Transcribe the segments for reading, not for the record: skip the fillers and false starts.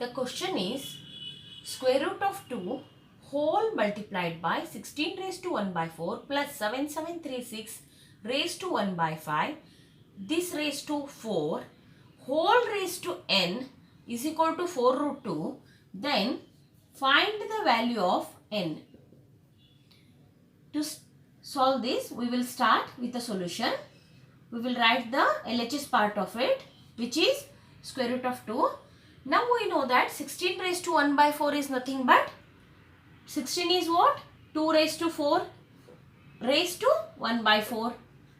The question is square root of 2 whole multiplied by 16 raised to 1 by 4 plus 7736 raised to 1 by 5. This raised to 4 whole raised to n is equal to 4 root 2. Then find the value of n. To solve this, we will start with the solution. We will write the LHS part of it, which is square root of 2. Now we know that 16 raised to 1 by 4 is nothing but 16 is what? 2 raised to 4 raised to 1 by 4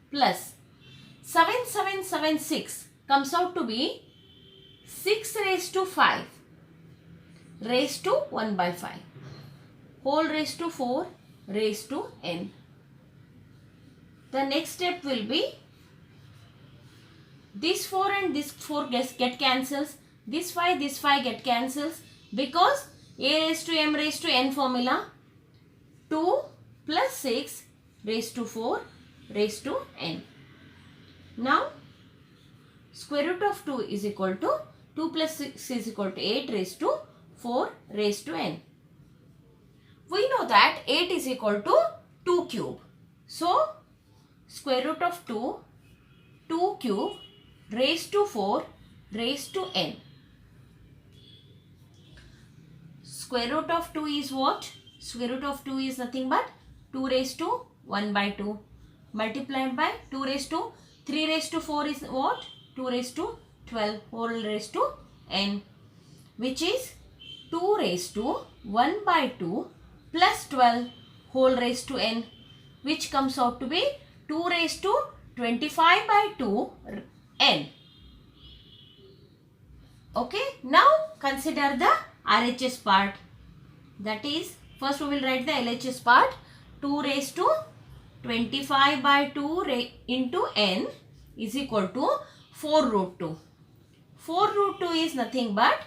plus 7776 comes out to be 6 raised to 5 raised to 1 by 5 whole raised to 4 raised to n. The next step will be this 4 and this 4 get cancels. This 5 get cancels because a raised to m raised to n formula 2 plus 6 raised to 4 raised to n. Now square root of 2 is equal to 2 plus 6 is equal to 8 raised to 4 raised to n. We know that 8 is equal to 2 cube. So square root of 2 cube raised to 4 raised to n. Square root of 2 is what? Square root of 2 is nothing but 2 raised to 1 by 2 multiplied by 2 raised to 3 raised to 4 is what? 2 raised to 12 whole raised to n, which is 2 raised to 1 by 2 plus 12 whole raised to n, which comes out to be 2 raised to 25 by 2 n. Okay, now consider the RHS part. That is, first we will write the LHS part. 2 raised to 25 by 2 into n is equal to 4 root 2. 4 root 2 is nothing but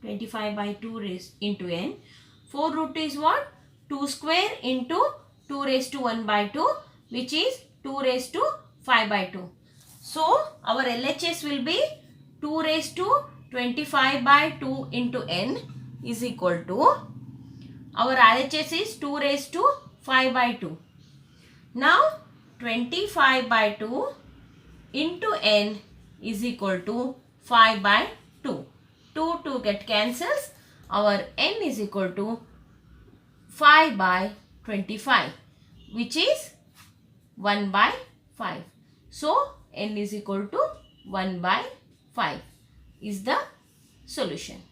25 by 2 raised into n. 4 root 2 is what? 2 square into 2 raised to 1 by 2, which is 2 raised to 5 by 2. So our LHS will be 2 raised to 25 by 2 into n is equal to, our RHS is 2 raised to 5 by 2. Now 25 by 2 into n is equal to 5 by 2. 2 get cancels. Our n is equal to 5 by 25, which is 1 by 5. So n is equal to 1 by 5 is the solution.